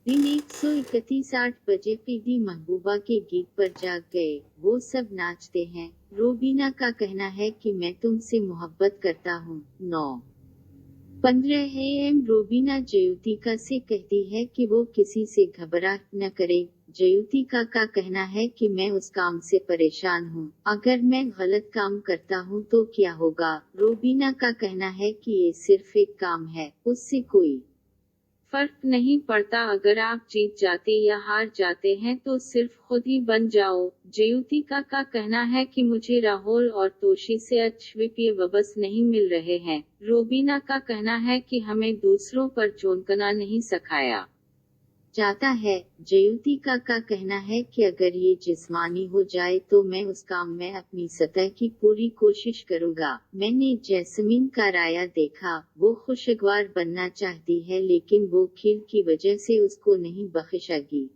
दिन 131 8 बजे पीदी महबूबा के गीत पर जाग गए, वो सब नाचते हैं। रोबीना का कहना है कि मैं तुमसे मोहब्बत करता हूँ। 9:15 AM रोबीना जयुतिका से कहती है कि वो किसी से घबरा न करे। जयुतिका का कहना है कि मैं उस काम से परेशान हूँ, अगर मैं गलत काम करता हूँ तो क्या होगा। रोबीना का कहना है कि ये सिर्फ एक काम है, उससे कोई फर्क नहीं पड़ता। अगर आप जीत जाते या हार जाते हैं तो सिर्फ खुद ही बन जाओ। जयुतिका का कहना है कि मुझे राहुल और तोशी से अद्वितीय वबस नहीं मिल रहे हैं। रोबीना का कहना है कि हमें दूसरों पर चौंकना नहीं सिखाया जाता है। जयुतिका का कहना है कि अगर ये जिस्मानी हो जाए तो मैं उस काम में अपनी सतह की पूरी कोशिश करूंगा। मैंने जैस्मीन का राया देखा, वो खुशगवार बनना चाहती है लेकिन वो खीर की वजह से उसको नहीं बख्शेगी।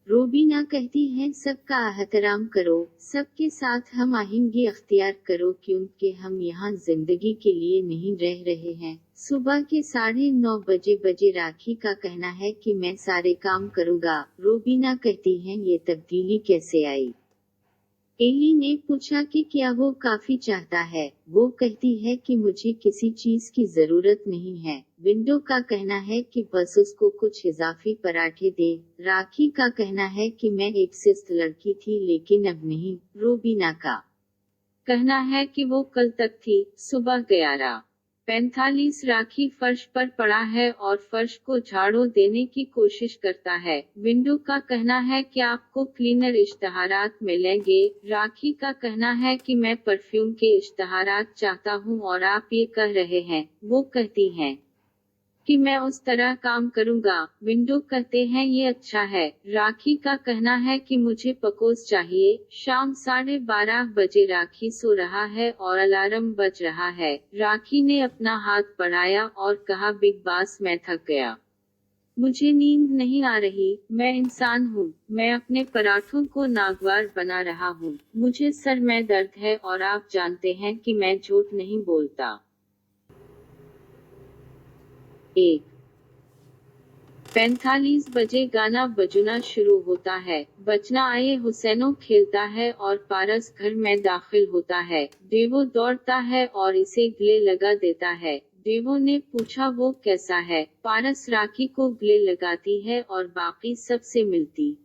रोबीना कहती है सबका एहतराम करो, सबके साथ हम आहिंगी अख्तियार करो क्योंकि हम यहाँ जिंदगी के लिए नहीं रह रहे हैं। सुबह के 9:30 बजे राखी का कहना है कि मैं सारे काम करूँगा। रोबीना कहती है ये तब्दीली कैसे आई। एली ने पूछा कि क्या वो काफी चाहता है। वो कहती है कि मुझे किसी चीज की जरूरत नहीं है। विंडो का कहना है कि बस उसको कुछ इजाफी पराठे दे। राखी का कहना है कि मैं एक सिस्त लड़की थी लेकिन अब नहीं। रोबीना का कहना है कि वो कल तक थी। सुबह 11:45 राखी फर्श पर पड़ा है और फर्श को झाड़ू देने की कोशिश करता है। विंडो का कहना है कि आपको क्लीनर इश्तहारात मिलेंगे। राखी का कहना है कि मैं परफ्यूम के इश्तहारात चाहता हूँ और आप ये कह रहे हैं। वो कहती हैं कि मैं उस तरह काम करूंगा। विंडो कहते हैं ये अच्छा है। राखी का कहना है कि मुझे पकोस चाहिए। शाम 12:30 बजे राखी सो रहा है और अलार्म बज रहा है। राखी ने अपना हाथ बढ़ाया और कहा बिग बॉस मैं थक गया, मुझे नींद नहीं आ रही। मैं इंसान हूँ, मैं अपने पराठों को नागवार बना रहा हूँ। मुझे सर में दर्द है और आप जानते हैं कि मैं झूठ नहीं बोलता। 1:45 बजे गाना बजना शुरू होता है। बचना आए हुसैनो खेलता है और पारस घर में दाखिल होता है। देवो दौड़ता है और इसे गले लगा देता है। देवो ने पूछा वो कैसा है। पारस राखी को गले लगाती है और बाकी सबसे मिलती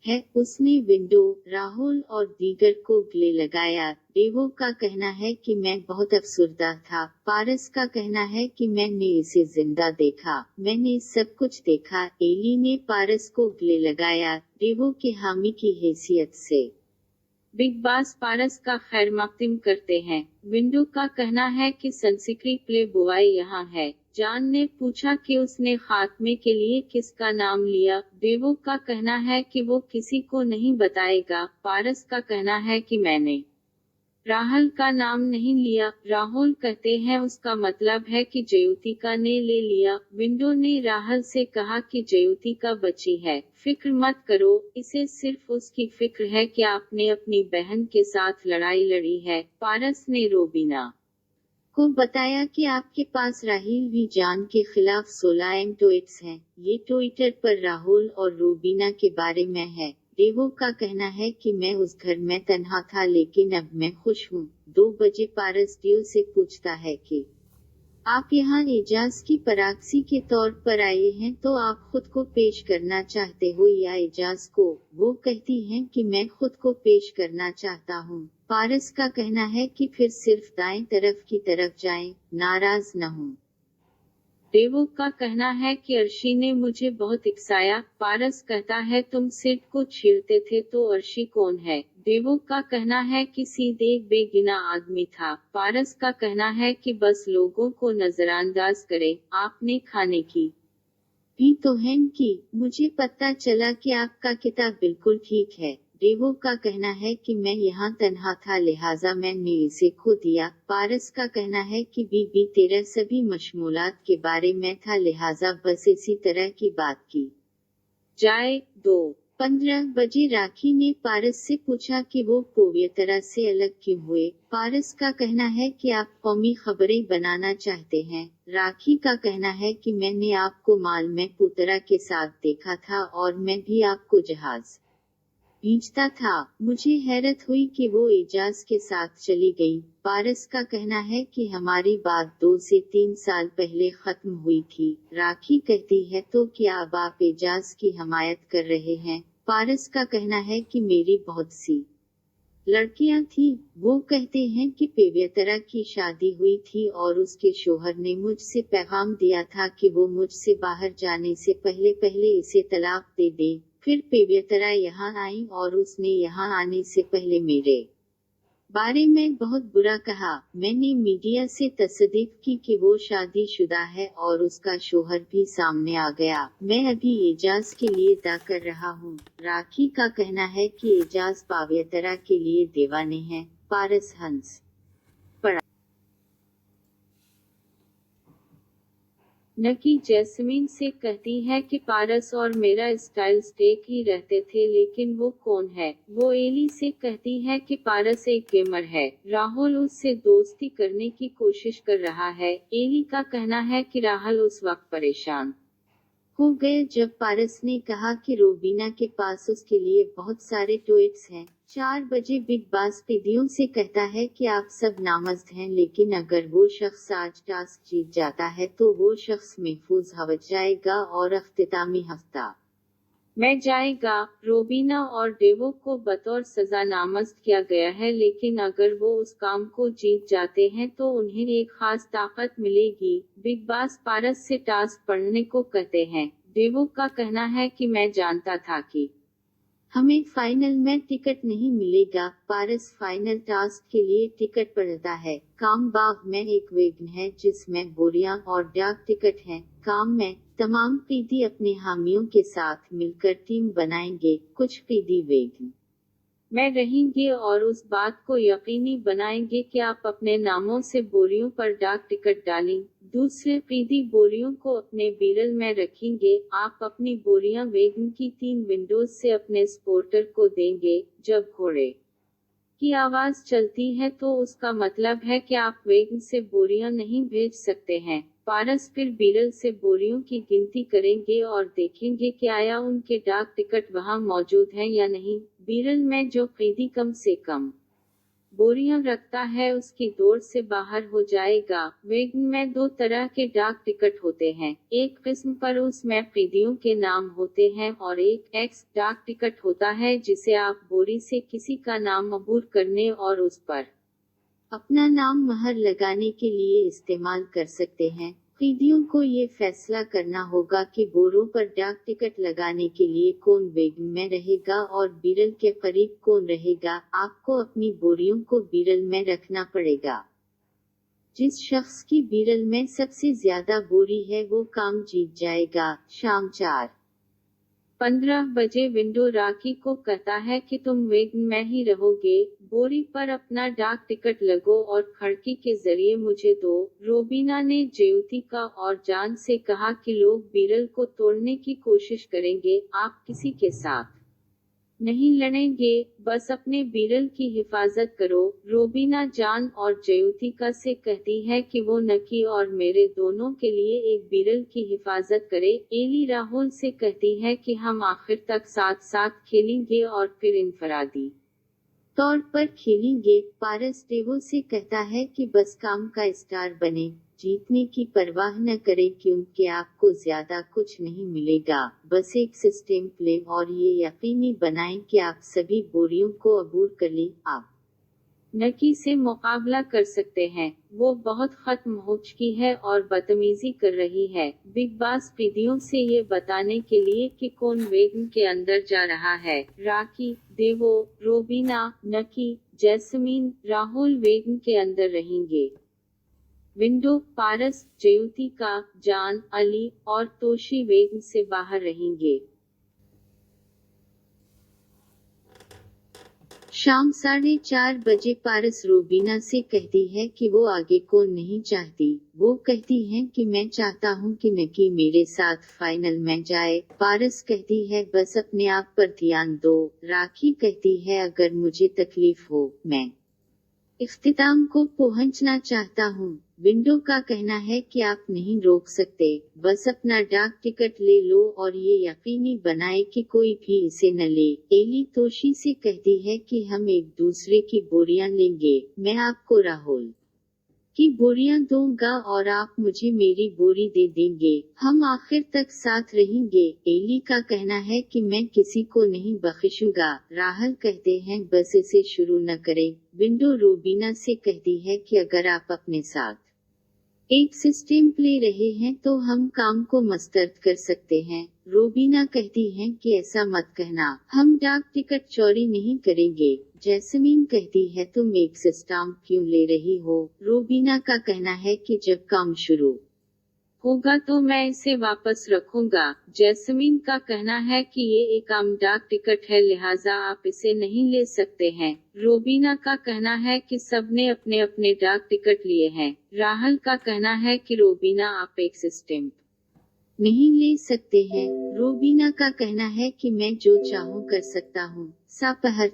है। उसने विंडो, राहुल और दीगर को गले लगाया। देवो का कहना है कि मैं बहुत अफसुर्दा था। पारस का कहना है कि मैंने इसे जिंदा देखा, मैंने सब कुछ देखा। एली ने पारस को गले लगाया, देवो के हामी की हैसियत से। बिग बॉस पारस का खैर मकदम करते हैं। विंडो का कहना है कि संस्कृति प्ले बॉय यहाँ है। जान ने पूछा कि उसने खात्मे के लिए किसका नाम लिया। देवो का कहना है कि वो किसी को नहीं बताएगा। पारस का कहना है कि मैंने राहुल का नाम नहीं लिया। राहुल कहते हैं उसका मतलब है कि जयुतिका ने ले लिया। विंडो ने राहुल से कहा कि जयुतिका बची है, फिक्र मत करो, इसे सिर्फ उसकी फिक्र है कि आपने अपनी बहन के साथ लड़ाई लड़ी है। पारस ने रोबीना को बताया कि आपके पास राहिल वी जान के खिलाफ 16 ट्वीट्स हैं। ये ट्विटर पर राहुल और रोबीना के बारे में है। देवो का कहना है कि मैं उस घर में तन्हा था लेकिन अब मैं खुश हूँ। 2 बजे पारस दियो से पूछता है कि आप यहाँ एजाज की पराक्सी के तौर पर आए हैं तो आप खुद को पेश करना चाहते हो या एजाज को। वो कहती हैं कि मैं खुद को पेश करना चाहता हूँ। पारस का कहना है कि फिर सिर्फ दाएं तरफ की तरफ जाएं, नाराज न हो। देवो का कहना है कि अर्शी ने मुझे बहुत इकसाया। पारस कहता है तुम सिर्फ को छेड़ते थे तो अर्शी कौन है। देवो का कहना है कि सीधे एक बेगिना आदमी था। पारस का कहना है कि बस लोगों को नजरअंदाज करें। आपने खाने की भी तोहन की, मुझे पता चला कि आपका किताब बिल्कुल ठीक है। देवो का कहना है कि मैं यहाँ तन्हा था लिहाजा मैंने इसे खो दिया। पारस का कहना है कि बीबी तेरा सभी मशमूलात के बारे में था लिहाजा बस इसी तरह की बात की जाए। 2 15 बजे राखी ने पारस से पूछा कि वो पवियतरा से अलग क्यों हुए। पारस का कहना है कि आप कौमी खबरें बनाना चाहते हैं। राखी का कहना है कि मैंने आपको माल में पुतरा के साथ देखा था और मैं भी आपको जहाज भेजता था। मुझे हैरत हुई कि वो एजाज के साथ चली गई। पारस का कहना है कि हमारी बात 2 से 3 साल पहले खत्म हुई थी। राखी कहती है तो क्या अब आप एजाज की हमायत कर रहे हैं? पारस का कहना है कि मेरी बहुत सी लड़कियां थी। वो कहते हैं कि पेवियतरा की शादी हुई थी और उसके शोहर ने मुझसे पैगाम दिया था कि वो मुझसे बाहर जाने से पहले पहले इसे तलाक दे दे। फिर पेवियतरा यहाँ आई और उसने यहाँ आने से पहले मेरे बारे में बहुत बुरा कहा। मैंने मीडिया से तस्दीक की कि वो शादीशुदा है और उसका शोहर भी सामने आ गया। मैं अभी एजाज के लिए दा कर रहा हूँ। राखी का कहना है कि एजाज पवियतरा के लिए दीवाने हैं। पारस हंस पड़ा। नकी जैस्मीन से कहती है कि पारस और मेरा स्टाइल स्टेक ही रहते थे, लेकिन वो कौन है? वो एली से कहती है कि पारस एक गेमर है। राहुल उससे दोस्ती करने की कोशिश कर रहा है। एली का कहना है कि राहुल उस वक्त परेशान हो गए जब पारस ने कहा कि रोबीना के पास उसके लिए बहुत सारे ट्वीट्स हैं। 4 बजे बिग बॉस दीदियों से कहता है कि आप सब नामज़द हैं, लेकिन अगर वो शख्स आज टास्क जीत जाता है तो वो शख्स महफूज हो जाएगा और अख्तितामी हफ्ता में जाएगा। रोबीना और डेवो को बतौर सजा नामज़द किया गया है, लेकिन अगर वो उस काम को जीत जाते हैं तो उन्हें एक खास ताकत मिलेगी। बिग बॉस पारस से टास्क पढ़ने को कहते हैं। डेवो का कहना है कि मैं जानता था कि हमें फाइनल में टिकट नहीं मिलेगा। पारस फाइनल टास्क के लिए टिकट पढ़ता है। काम बाग में एक वैगन है जिसमें बोरियां और डाक टिकट हैं। काम में तमाम पीदी अपने हामियों के साथ मिलकर टीम बनाएंगे। कुछ पीदी वैगन में रहेंगे और उस बात को यकीनी बनाएंगे कि आप अपने नामों से बोरियों पर डाक टिकट डालें। दूसरे पीदी बोरियों को अपने बीरल में रखेंगे। आप अपनी बोरियां वैगन की 3 विंडोज से अपने सपोर्टर को देंगे। जब घोड़े की आवाज चलती है तो उसका मतलब है कि आप वैगन से बोरियां नहीं भेज सकते हैं। पारस फिर बीरल से बोरियों की गिनती करेंगे और देखेंगे कि आया उनके डाक टिकट वहां मौजूद हैं या नहीं। बीरल में जो कैदी कम से कम बोरियां रखता है उसकी दौड़ से बाहर हो जाएगा। वैगन में 2 तरह के डाक टिकट होते हैं। एक किस्म पर उसमें कैदियों के नाम होते हैं और एक एक्स डाक टिकट होता है जिसे आप बोरी से किसी का नाम अबूर करने और उस पर अपना नाम महर लगाने के लिए इस्तेमाल कर सकते हैं। कैदियों को ये फैसला करना होगा कि बोरों पर डाक टिकट लगाने के लिए कौन वैगन में रहेगा और बीरल के करीब कौन रहेगा। आपको अपनी बोरियों को बीरल में रखना पड़ेगा। जिस शख्स की बीरल में सबसे ज्यादा बोरी है वो काम जीत जाएगा। शाम 4:15 बजे विंडो राखी को कहता है कि तुम वैगन में ही रहोगे। बोरी पर अपना डाक टिकट लगो और खिड़की के जरिए मुझे दो। रोबीना ने ज्योतिका और जान से कहा कि लोग बीरल को तोड़ने की कोशिश करेंगे। आप किसी के साथ नहीं लड़ेंगे, बस अपने बीरल की हिफाजत करो। रोबीना जान और ज्योतिका से कहती है कि वो नकी और मेरे दोनों के लिए एक बीरल की हिफाजत करे। एली राहुल से कहती है कि हम आखिर तक साथ साथ खेलेंगे और फिर इनफरादी तौर पर खेलेंगे। पारस डेवो से कहता है कि बस काम का स्टार बने, जीतने की परवाह न करें क्योंकि आपको ज्यादा कुछ नहीं मिलेगा। बस एक सिस्टम प्ले और ये यकीनी बनाएं कि आप सभी बोरियों को अबूर कर लें। आप नकी से मुकाबला कर सकते हैं। वो बहुत खत्म हो चुकी है और बदतमीजी कर रही है। बिग बॉस पीदियों से ये बताने के लिए कि कौन वैगन के अंदर जा रहा है। राखी, देवो, रोबीना, नकी, जैस्मीन, राहुल वैगन के अंदर रहेंगे। विंडो, पारस, ज्योतिका, जान, अली और तोशी वैगन से बाहर रहेंगे। शाम 4:30 बजे पारस रोबीना से कहती है कि वो आगे को नहीं चाहती। वो कहती है कि मैं चाहता हूँ कि नकी मेरे साथ फाइनल में जाए। पारस कहती है बस अपने आप पर ध्यान दो। राखी कहती है अगर मुझे तकलीफ हो मैं इख्तिताम को पहुंचना चाहता हूँ। विंडो का कहना है कि आप नहीं रोक सकते, बस अपना डाक टिकट ले लो और ये यकीनी बनाए कि कोई भी इसे न ले। एली तोशी से कहती है कि हम एक दूसरे की बोरियां लेंगे, मैं आपको राहुल की बोरियां दूंगा और आप मुझे मेरी बोरी दे देंगे। हम आखिर तक साथ रहेंगे। एली का कहना है कि मैं किसी को नहीं बख्शूंगा। राहुल कहते हैं बस इसे शुरू न करें। विंडो रोबीना से कहती है कि अगर आप अपने साथ एक सिस्टम ले रहे हैं तो हम काम को मस्तरद कर सकते हैं। रोबीना कहती है कि ऐसा मत कहना, हम डाक टिकट चोरी नहीं करेंगे। जैस्मीन कहती है तुम एक सिस्टम क्यों ले रही हो? रोबीना का कहना है कि जब काम शुरू होगा तो मैं इसे वापस रखूंगा। जैस्मीन का कहना है कि ये एक आम डाक टिकट है, लिहाजा आप इसे नहीं ले सकते हैं। रोबीना का कहना है कि सबने अपने अपने डाक टिकट लिए हैं। राहुल का कहना है कि रोबीना आप एक सिस्टम नहीं ले सकते हैं। रोबीना का कहना है कि मैं जो चाहूँ कर सकता हूँ। दोपहर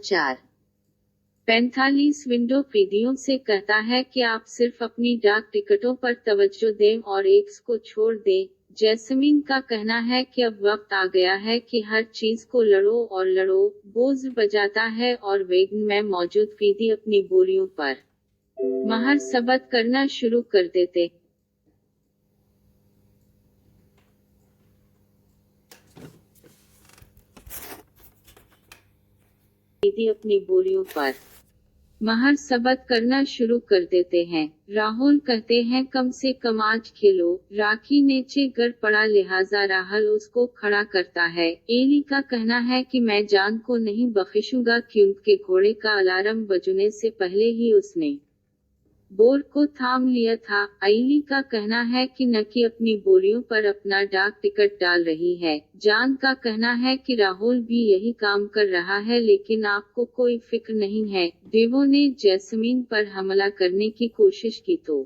4:45 विंडो पीदियों से कहता है कि आप सिर्फ अपनी डाक टिकटों पर तवज्जो दें और एक्स को छोड़ दें। जैस्मीन का कहना है कि अब वक्त आ गया है कि हर चीज को लड़ो और लड़ो। बोझ बजाता है और वैगन में मौजूद पीदी अपनी बोरियों पर महर सबत करना शुरू कर देते। पीदी अपनी बोरियों पर महर सबत करना शुरू कर देते हैं। राहुल कहते हैं कम से कम आज खेलो। राखी नीचे गिर पड़ा, लिहाजा राहुल उसको खड़ा करता है। एली का कहना है कि मैं जान को नहीं बख्शूंगा क्योंकि घोड़े का अलार्म बजने से पहले ही उसने बोर को थाम लिया था। आइली का कहना है कि नकी अपनी बोरियों पर अपना डाक टिकट डाल रही है। जान का कहना है कि राहुल भी यही काम कर रहा है लेकिन आपको कोई फिक्र नहीं है। देवो ने जैस्मीन पर हमला करने की कोशिश की तो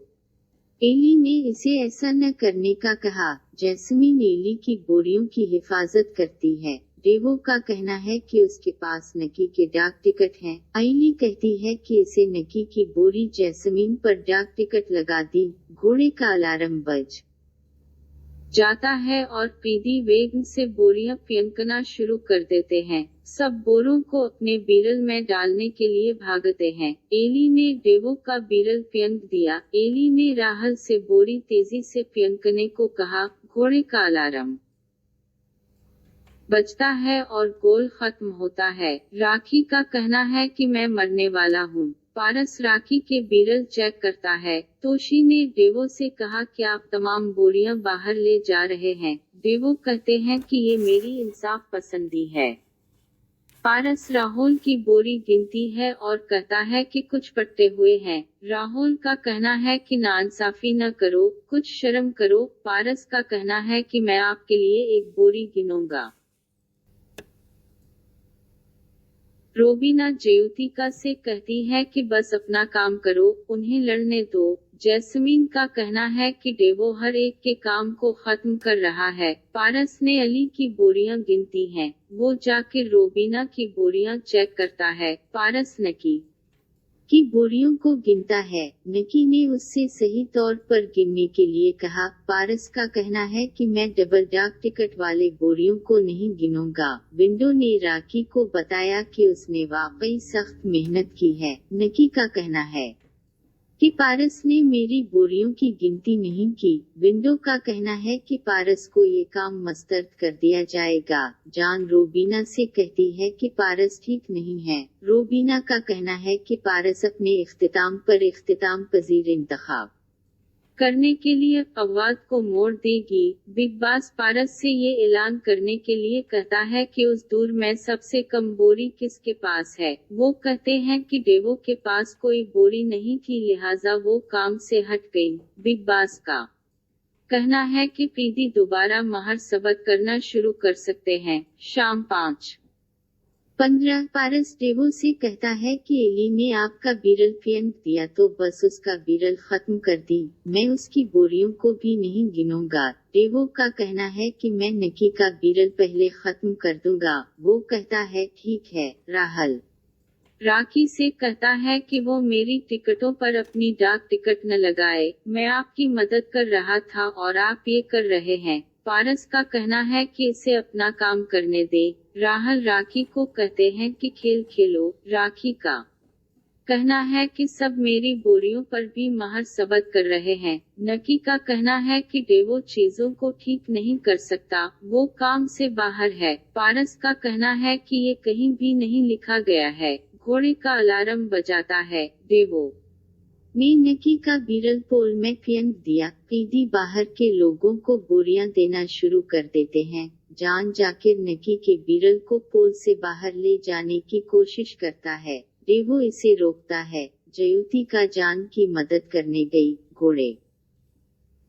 एली ने इसे ऐसा न करने का कहा। जैस्मीन एली की बोरियों की हिफाजत करती है। डेवो का कहना है कि उसके पास नकी के डाक टिकट हैं। आइली कहती है कि इसे नकी की बोरी जैस्मीन पर डाक टिकट लगा दी। घोड़े का अलार्म बज जाता है और पीदी वेग से बोरियां फेंकना शुरू कर देते हैं। सब बोरों को अपने बीरल में डालने के लिए भागते हैं। एली ने डेवो का बीरल फेंक दिया। एली ने राहुल से बोरी तेजी से फेंकने को कहा। घोड़े का अलार्म बजता है और गोल खत्म होता है। राखी का कहना है कि मैं मरने वाला हूँ। पारस राखी के बीरल चेक करता है। तोशी ने डेवो से कहा कि आप तमाम बोरियां बाहर ले जा रहे हैं। डेवो कहते हैं कि ये मेरी इंसाफ पसंदी है। पारस राहुल की बोरी गिनती है और कहता है कि कुछ पट्टे हुए हैं। राहुल का कहना है कि नाइंसाफी न करो, कुछ शर्म करो। पारस का कहना है कि मैं आपके लिए एक बोरी गिनूंगा। रोबीना जेउतिका से कहती है कि बस अपना काम करो, उन्हें लड़ने दो। जैस्मीन का कहना है कि डेवो हर एक के काम को खत्म कर रहा है। पारस ने अली की बोरियां गिनती हैं। वो जाकर रोबीना की बोरियां चेक करता है। पारस नकी की बोरियों को गिनता है। नकी ने उससे सही तौर पर गिनने के लिए कहा। पारस का कहना है कि मैं डबल डाक टिकट वाले बोरियों को नहीं गिनूंगा। विंडो ने राखी को बताया कि उसने वाकई सख्त मेहनत की है। नकी का कहना है कि पारस ने मेरी बोरियों की गिनती नहीं की। विंडो का कहना है कि पारस को ये काम मस्तरद कर दिया जाएगा। जान रोबीना से कहती है कि पारस ठीक नहीं है। रोबीना का कहना है कि पारस अपने इख्तिताम पर इख्तिताम पजीर इंतखाब करने के लिए फवाद को मोड़ देगी। बिग बॉस पारस से ये ऐलान करने के लिए कहता है कि उस दूर में सबसे कम बोरी किसके पास है। वो कहते हैं कि डेवो के पास कोई बोरी नहीं थी, लिहाजा वो काम से हट गई। बिग बॉस का कहना है कि पीदी दोबारा महर सबत करना शुरू कर सकते हैं। शाम 5 15 पारस डेवो से कहता है कि एली ने आपका बीरल फेंक दिया तो बस उसका बीरल खत्म कर दी, मैं उसकी बोरियों को भी नहीं गिनूंगा। डेवो का कहना है कि मैं नकी का बीरल पहले खत्म कर दूंगा। वो कहता है ठीक है राहल। राखी से कहता है कि वो मेरी टिकटों पर अपनी डाक टिकट न लगाए, मैं आपकी मदद कर रहा था और आप ये कर रहे हैं। पारस का कहना है कि इसे अपना काम करने दे। राहल राखी को कहते हैं कि खेल खेलो। राखी का कहना है कि सब मेरी बोरियों पर भी महर सबत कर रहे हैं। नकी का कहना है कि डेवो चीजों को ठीक नहीं कर सकता, वो काम से बाहर है। पारस का कहना है कि ये कहीं भी नहीं लिखा गया है। घोड़े का अलार्म बजाता है। डेवो मैं नकी का बीरल पोल में फेंक दिया। पीदी बाहर के लोगों को बोरियां देना शुरू कर देते हैं। जान जाकिर नकी के बीरल को पोल से बाहर ले जाने की कोशिश करता है। डेवो इसे रोकता है। जयुति का जान की मदद करने गई। घोड़े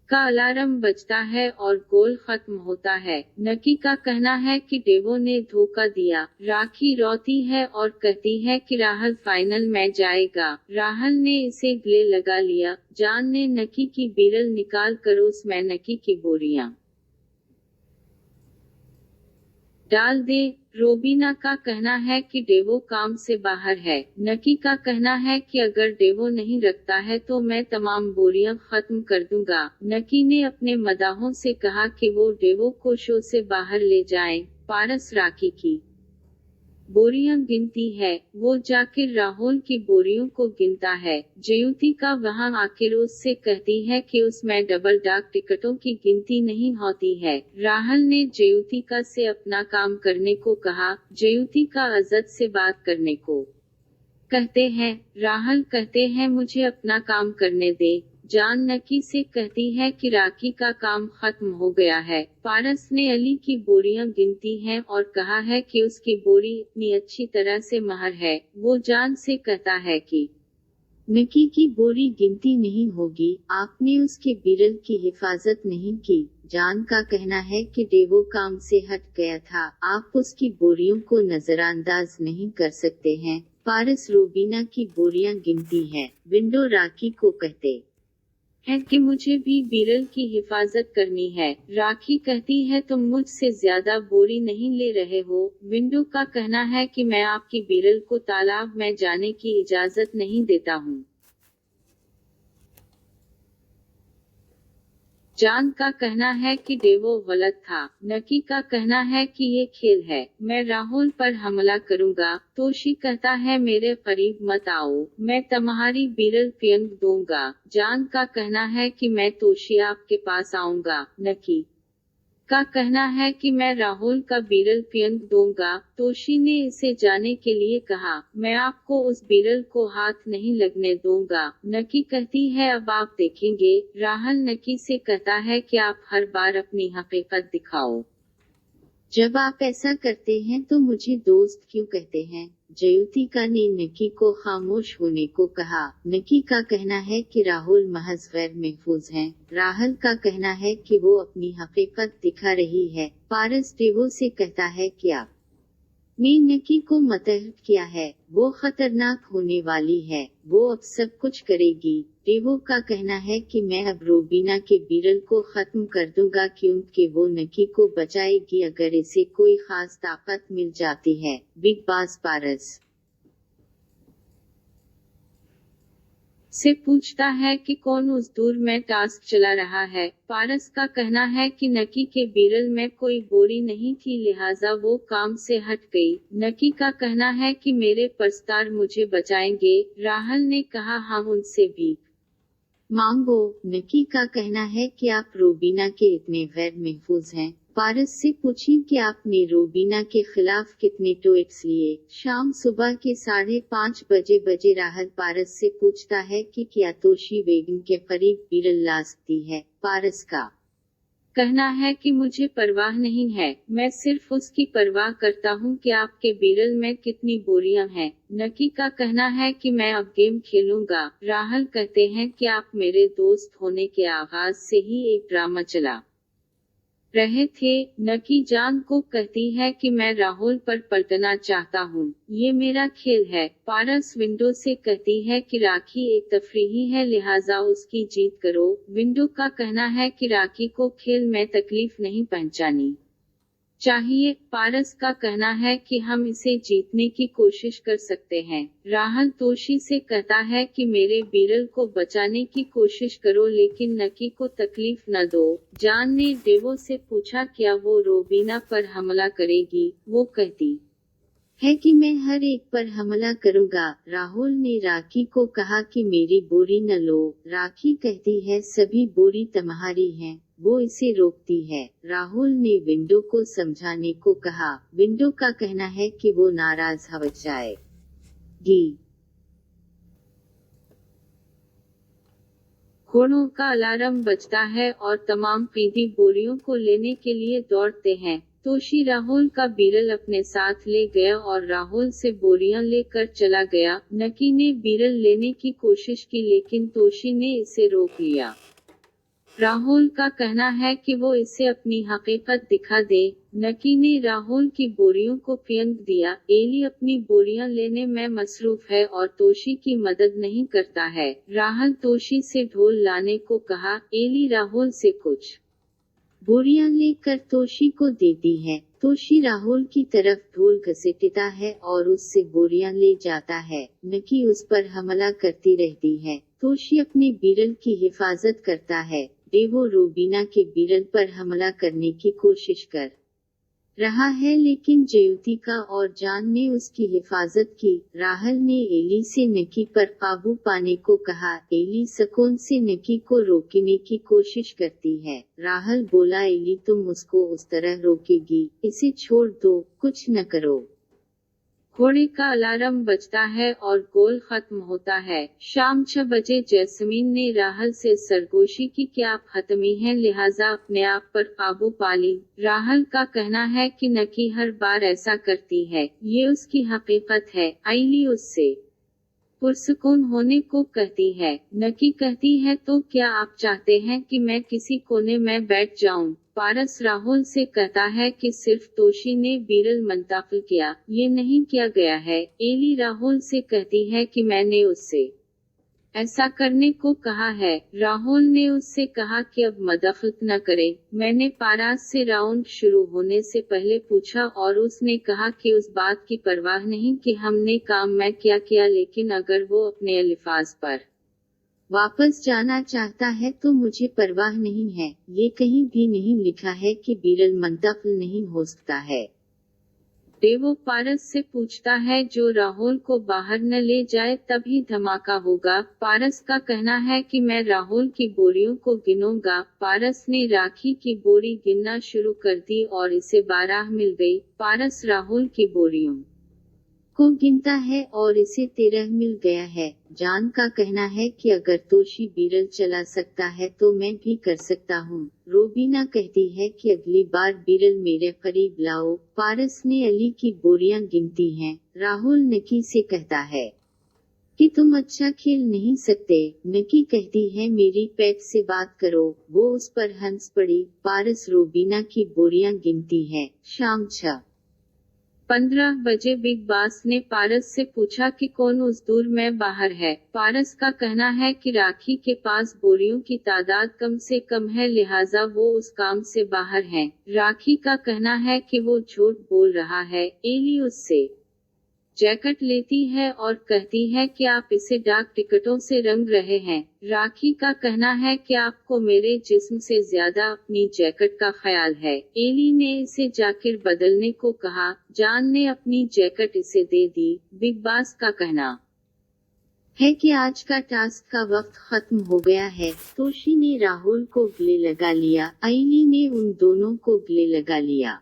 का अलार्म बजता है और गोल खत्म होता है। नकी का कहना है कि डेवो ने धोखा दिया। राखी रोती है और कहती है कि राहल फाइनल में जाएगा। राहल ने इसे गले लगा लिया। जान ने नकी की बीरल निकाल कर उसमें नकी की बोरियां डाल दे। रोबीना का कहना है कि डेवो काम से बाहर है। नकी का कहना है कि अगर डेवो नहीं रखता है तो मैं तमाम बोरियां खत्म कर दूंगा। नकी ने अपने मदाहों से कहा कि वो डेवो को शो से बाहर ले जाएं। पारस राखी की बोरियां गिनती है। वो जाकर राहुल की बोरियों को गिनता है। जयुति का वहां आकर उससे कहती है कि उसमें डबल डाक टिकटों की गिनती नहीं होती है। राहुल ने जयुति का से अपना काम करने को कहा। जयुति का अजद से बात करने को कहते हैं। राहुल कहते हैं मुझे अपना काम करने दे। जान नकी से कहती है कि राखी का काम खत्म हो गया है। पारस ने अली की बोरियां गिनती हैं और कहा है कि उसकी बोरी इतनी अच्छी तरह से महर है। वो जान से कहता है कि नकी की बोरी गिनती नहीं होगी, आपने उसके बीरल की हिफाजत नहीं की। जान का कहना है कि डेवो काम से हट गया था, आप उसकी बोरियों को नजरअंदाज नहीं कर सकते हैं। पारस रोबीना की बोरियां गिनती है। विंडो राखी को कहते है कि मुझे भी बीरल की हिफाजत करनी है। राखी कहती है तुम मुझसे ज्यादा बोरी नहीं ले रहे हो। विंडो का कहना है कि मैं आपकी बीरल को तालाब में जाने की इजाजत नहीं देता हूँ। जान का कहना है कि डेवो गलत था। नकी का कहना है कि ये खेल है, मैं राहुल पर हमला करूंगा। तोशी कहता है मेरे करीब मत आओ, मैं तुम्हारी बीरल फेंक दूंगा। जान का कहना है कि मैं तोशी आपके पास आऊंगा। नकी का कहना है कि मैं राहुल का बीरल फेंक दूंगा। तोशी ने इसे जाने के लिए कहा, मैं आपको उस बीरल को हाथ नहीं लगने दूंगा। नकी कहती है अब आप देखेंगे। राहुल नकी से कहता है कि आप हर बार अपनी हकीकत दिखाओ। जब आप ऐसा करते हैं तो मुझे दोस्त क्यों कहते हैं? जयुतिका ने नकी को खामोश होने को कहा। नकी का कहना है कि राहुल महज गैर महफूज हैं। राहुल का कहना है कि वो अपनी हकीकत दिखा रही है। पारस डेवो से कहता है कि आप ने नकी को मतहब किया है, वो खतरनाक होने वाली है, वो अब सब कुछ करेगी। डेवो का कहना है कि मैं अब रोबीना के बीरल को खत्म कर दूंगा क्योंकि वो नकी को बचाएगी अगर इसे कोई खास ताकत मिल जाती है। बिग बॉस पारस से पूछता है कि कौन उस दूर में टास्क चला रहा है। पारस का कहना है कि नकी के बीरल में कोई बोरी नहीं थी लिहाजा वो काम से हट गई। नकी का कहना है कि मेरे परस्तार मुझे बचाएंगे। राहुल ने कहा हम उनसे भी मांगो। नकी का कहना है कि आप रोबीना के इतने गैर महफूज हैं। पारस से पूछें कि आपने रोबीना के खिलाफ कितने ट्वीट्स लिए। शाम सुबह के 5:30 बजे राहुल पारस से पूछता है कि क्या तोशी बेगम के करीब बीरल ला सकती है। पारस का कहना है कि मुझे परवाह नहीं है, मैं सिर्फ उसकी परवाह करता हूं कि आपके बीरल में कितनी बोरियां हैं। नकी का कहना है कि मैं अब गेम खेलूंगा। राहुल कहते हैं कि आप मेरे दोस्त होने के आगाज से ही एक ड्रामा चला रहे थे। नकी जान को कहती है कि मैं राहुल पर पलटना चाहता हूँ, ये मेरा खेल है। पारस विंडो से कहती है कि राखी एक तफरीही है, लिहाजा उसकी जीत करो। विंडो का कहना है कि राखी को खेल में तकलीफ नहीं पहुंचानी चाहिए। पारस का कहना है कि हम इसे जीतने की कोशिश कर सकते हैं। राहुल तोशी से कहता है कि मेरे बीरल को बचाने की कोशिश करो, लेकिन नकी को तकलीफ न दो। जान ने डेवो से पूछा क्या वो रोबीना पर हमला करेगी। वो कहती है कि मैं हर एक पर हमला करूंगा। राहुल ने राखी को कहा कि मेरी बोरी न लो। राखी कहती है सभी बोरी तुम्हारी हैं। वो इसे रोकती है। राहुल ने विंडो को समझाने को कहा। विंडो का कहना है कि वो नाराज हो जाएगी। घोड़ों का अलार्म बजता है और तमाम पीदी बोरियों को लेने के लिए दौड़ते हैं। तोशी राहुल का बीरल अपने साथ ले गया और राहुल से बोरियां लेकर चला गया। नकी ने बीरल लेने की कोशिश की, लेकिन तोशी ने इसे रोक लिया। राहुल का कहना है कि वो इसे अपनी हकीकत दिखा दे। नकी ने राहुल की बोरियों को फेंक दिया। एली अपनी बोरियां लेने में मसरूफ है और तोशी की मदद नहीं करता है। राहुल तोशी से ढोल लाने को कहा। एली राहुल से कुछ बोरियां लेकर तोशी को देती है। तोशी राहुल की तरफ ढोल घसीटता है और उससे बोरियां ले जाता है। नकी उस पर हमला करती रहती है। तोशी अपने बीरल की हिफाजत करता है। डेवो रोबीना के बीरल पर हमला करने की कोशिश कर रहा है, लेकिन जयुतिका और जान ने उसकी हिफाजत की। राहुल ने एली से नकी पर काबू पाने को कहा। एली सकून से नकी को रोकने की कोशिश करती है। राहुल बोला एली तुम उसको उस तरह रोकेगी, इसे छोड़ दो, कुछ न करो। घोड़े का अलार्म बजता है और गोल खत्म होता है। शाम 6 बजे जैस्मीन ने राहुल से सरगोशी की कि आप हतमी हैं, लिहाजा अपने आप पर काबू पा ली। राहुल का कहना है कि नकी हर बार ऐसा करती है, ये उसकी हकीकत है। आइली उससे पुरसुकून होने को कहती है। नकी कहती है तो क्या आप चाहते हैं कि मैं किसी कोने में बैठ जाऊं? पारस राहुल से कहता है कि सिर्फ तोशी ने बीरल मुंतकिल किया, ये नहीं किया गया है। एली राहुल से कहती है कि मैंने उससे ऐसा करने को कहा है। राहुल ने उससे कहा कि अब मदखलत न करे। मैंने पारस से राउंड शुरू होने से पहले पूछा और उसने कहा कि उस बात की परवाह नहीं कि हमने काम में क्या किया, लेकिन अगर वो अपने अल्फाज पर वापस जाना चाहता है तो मुझे परवाह नहीं है। ये कहीं भी नहीं लिखा है कि बीरल मुंतकिल नहीं हो सकता है। डेवो पारस से पूछता है जो राहुल को बाहर न ले जाए तभी धमाका होगा। पारस का कहना है कि मैं राहुल की बोरियों को गिनूंगा। पारस ने राखी की बोरी गिनना शुरू कर दी और इसे 12 मिल गई। पारस राहुल की बोरियों को गिनता है और इसे 13 मिल गया है। जान का कहना है कि अगर तोशी बीरल चला सकता है तो मैं भी कर सकता हूँ। रोबीना कहती है कि अगली बार बीरल मेरे करीब लाओ। पारस ने अली की बोरियां गिनती हैं। राहुल नकी से कहता है कि तुम अच्छा खेल नहीं सकते। नकी कहती है मेरी पेट से बात करो। वो उस पर हंस पड़ी। पारस रोबीना की बोरियां गिनती है। शाम 6:15 बजे बिग बॉस ने पारस से पूछा कि कौन उस दूर में बाहर है। पारस का कहना है कि राखी के पास बोरियों की तादाद कम से कम है, लिहाजा वो उस काम से बाहर है। राखी का कहना है कि वो झूठ बोल रहा है। एली उससे जैकेट लेती है और कहती है कि आप इसे डाक टिकटों से रंग रहे हैं। राखी का कहना है कि आपको मेरे जिस्म से ज्यादा अपनी जैकेट का ख्याल है। एली ने इसे जाकर बदलने को कहा। जान ने अपनी जैकेट इसे दे दी। बिग बॉस का कहना है कि आज का टास्क का वक्त खत्म हो गया है। तोशी ने राहुल को गले लगा लिया। आइली ने उन दोनों को गले लगा लिया।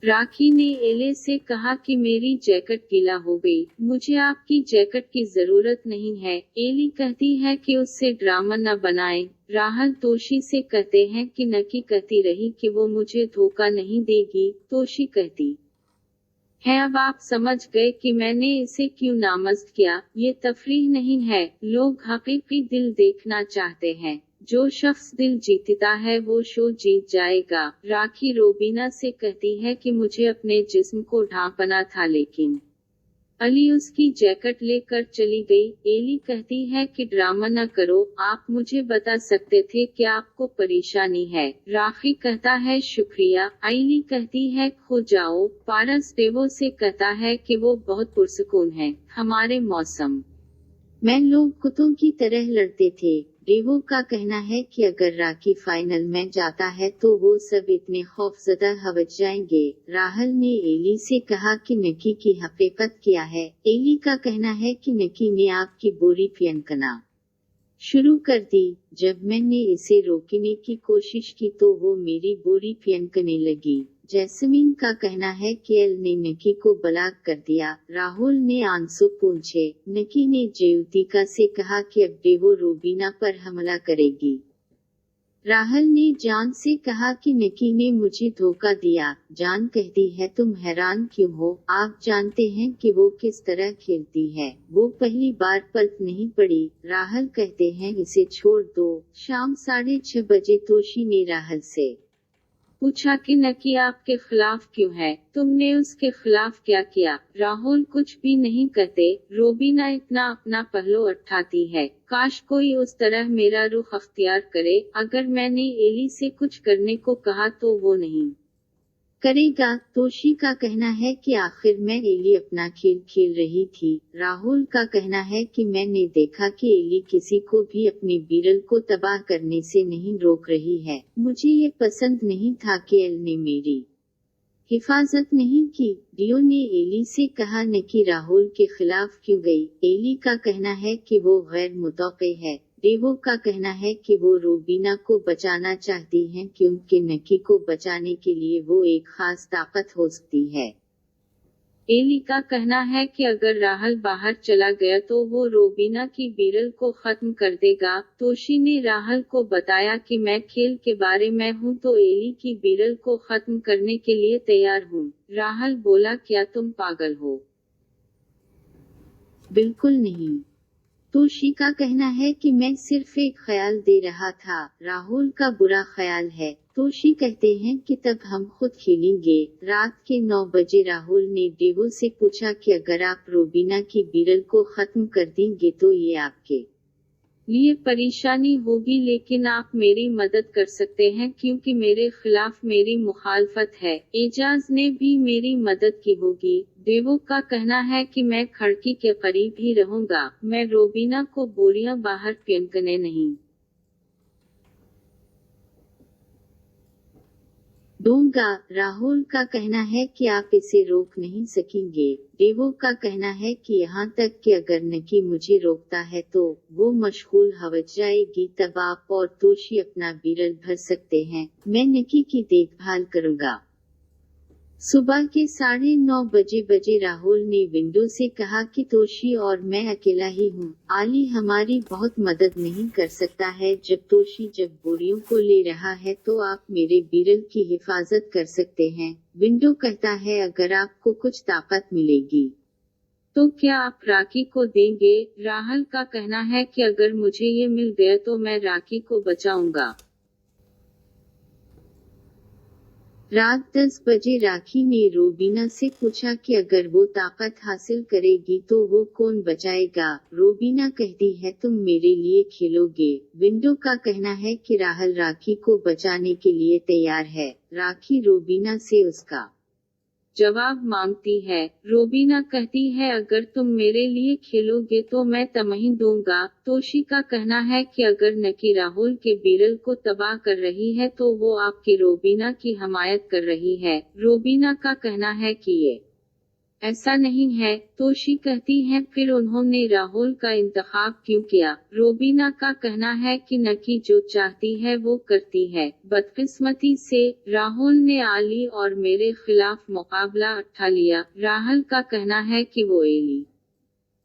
राखी ने एले से कहा कि मेरी जैकेट गीला हो गई, मुझे आपकी जैकेट की जरूरत नहीं है। एली कहती है कि उससे ड्रामा न बनाए। राहुल तोशी से कहते हैं कि नकी कहती रही कि वो मुझे धोखा नहीं देगी। तोशी कहती है। अब आप समझ गए कि मैंने इसे क्यों नामज़द किया। ये तफरीह नहीं है, लोग हकीकी दिल देखना चाहते हैं। जो शख्स दिल जीतता है वो शो जीत जाएगा। राखी रोबीना से कहती है कि मुझे अपने जिस्म को ढांपना था, लेकिन अली उसकी जैकेट लेकर चली गई। एली कहती है कि ड्रामा न करो, आप मुझे बता सकते थे कि आपको परेशानी है। राखी कहता है शुक्रिया। एली कहती है खो जाओ। पारस डेवो से कहता है कि वो बहुत पुरसकून है। हमारे मौसम मैं लोग कुत्तों की तरह लड़ते थे। डेवो का कहना है कि अगर राखी फाइनल में जाता है तो वो सब इतने खौफजदा हो जाएंगे। राहल ने एली से कहा कि नकी की हकीकत क्या है। एली का कहना है कि नकी ने आपकी बोरी फेंकना शुरू कर दी। जब मैंने इसे रोकने की कोशिश की तो वो मेरी बोरी फेंकने लगी। जैस्मीन का कहना है कि एल ने नकी को ब्लॉक कर दिया। राहुल ने आंसू पूछे। नकी ने जेवतिका से कहा कि अब डेवो रोबीना पर हमला करेगी। राहल ने जान से कहा कि नकी ने मुझे धोखा दिया। जान कहती है तुम हैरान क्यों हो, आप जानते हैं कि वो किस तरह खेलती है। वो पहली बार पलट नहीं पड़ी। राहल कहते हैं इसे छोड़ दो। शाम 6:30 बजे तोशी ने राहल से पूछा कि नकी आपके खिलाफ क्यों है, तुमने उसके खिलाफ क्या किया। राहुल कुछ भी नहीं कहते। रोबीना इतना अपना पहलू उठाती है, काश कोई उस तरह मेरा रुख अख्तियार करे। अगर मैंने एली से कुछ करने को कहा तो वो नहीं करेगा। तोशी का कहना है कि आखिर में एली अपना खेल खेल रही थी। राहुल का कहना है कि मैंने देखा कि एली किसी को भी अपने बीरल को तबाह करने से नहीं रोक रही है। मुझे ये पसंद नहीं था कि एल ने मेरी हिफाजत नहीं की। डियो ने एली से कहा नकी राहुल के खिलाफ क्यों गई। एली का कहना है कि वो गैर मुतौक़े है। डेवो का कहना है कि वो रोबीना को बचाना चाहती हैं क्योंकि नकी को बचाने के लिए वो एक खास ताकत हो सकती है। एली का कहना है कि अगर राहल बाहर चला गया तो वो रोबीना की बीरल को खत्म कर देगा। तोशी ने राहल को बताया कि मैं खेल के बारे में हूँ तो एली की बीरल को खत्म करने के लिए तैयार हूँ। राहल बोला क्या तुम पागल हो। बिल्कुल नहीं। तोशी का कहना है कि मैं सिर्फ एक ख्याल दे रहा था। राहुल का बुरा ख्याल है। तोशी कहते हैं कि तब हम खुद खेलेंगे। रात के 9 बजे राहुल ने डेवो से पूछा कि अगर आप रोबीना की बीरल को खत्म कर देंगे तो ये आपके लिए परेशानी होगी, लेकिन आप मेरी मदद कर सकते हैं क्योंकि मेरे खिलाफ मेरी मुखालफत है। एजाज ने भी मेरी मदद की होगी। देवो का कहना है कि मैं खिड़की के करीब ही रहूंगा। मैं रोबीना को बोरियां बाहर फेंकने नहीं दूंगा। राहुल का कहना है कि आप इसे रोक नहीं सकेंगे। डेवो का कहना है कि यहाँ तक कि अगर नकी मुझे रोकता है तो वो मशगूल हो जाएगी। तब आप और तोशी अपना बीरल भर सकते हैं। मैं नकी की देखभाल करूंगा। सुबह के 9:30 बजे राहुल ने विंडो से कहा कि तोशी और मैं अकेला ही हूँ। आली हमारी बहुत मदद नहीं कर सकता है। जब बोरियों को ले रहा है तो आप मेरे बीरल की हिफाजत कर सकते हैं। विंडो कहता है अगर आपको कुछ ताकत मिलेगी तो क्या आप राखी को देंगे। राहल का कहना है कि अगर मुझे ये मिल गया तो मैं राखी को बचाऊंगा। रात 10 बजे राखी ने रोबीना से पूछा कि अगर वो ताकत हासिल करेगी तो वो कौन बचाएगा। रोबीना कहती है तुम मेरे लिए खेलोगे। विंडो का कहना है कि राहल राखी को बचाने के लिए तैयार है। राखी रोबीना से उसका जवाब मांगती है। रोबीना कहती है अगर तुम मेरे लिए खेलोगे तो मैं तमही दूंगा। तोशी का कहना है कि अगर नकी राहुल के बीरल को तबाह कर रही है तो वो आपकी रोबीना की हमायत कर रही है। रोबीना का कहना है कि ये ऐसा नहीं है। तोशी कहती है फिर उन्होंने राहुल का इंतखाब क्यों किया। रोबीना का कहना है कि नकी जो चाहती है वो करती है। बदकिस्मती से राहुल ने आली और मेरे खिलाफ मुकाबला उठा लिया। राहुल का कहना है कि वो एली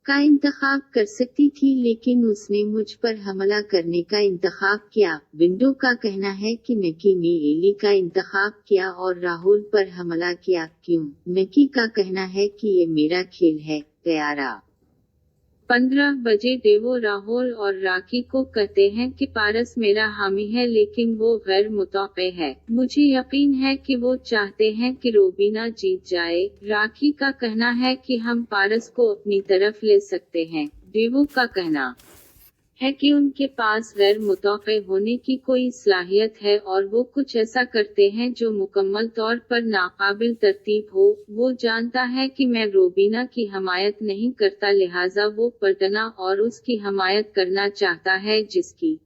का इंतखाब कर सकती थी, लेकिन उसने मुझ पर हमला करने का इंतखाब किया। बिंडो का कहना है कि नकी ने एली का इंतखाब किया और राहुल पर हमला किया। क्यों? नकी का कहना है कि ये मेरा खेल है। 15 बजे देवो राहुल और राखी को कहते हैं कि पारस मेरा हामी है, लेकिन वो गैर मुतौक़े है। मुझे यकीन है कि वो चाहते हैं कि रोबीना जीत जाए। राखी का कहना है कि हम पारस को अपनी तरफ ले सकते हैं। देवो का कहना है कि उनके पास गैर मुतौक़े होने की कोई सलाहियत है और वो कुछ ऐसा करते हैं जो मुकम्मल तौर पर नाकाबिल तरतीब हो। वो जानता है कि मैं रोबीना की हमायत नहीं करता, लिहाजा वो पर्टना और उसकी हमायत करना चाहता है जिसकी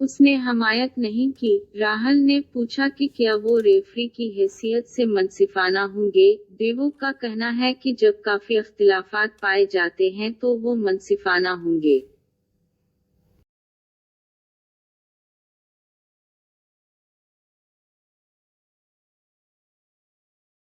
उसने हमायत नहीं की। राहुल ने पूछा कि क्या वो रेफरी की हैसियत से मुनसिफाना होंगे। देवो का कहना है कि जब काफी इख्तिलाफात पाए जाते हैं तो वो मुनसिफाना होंगे।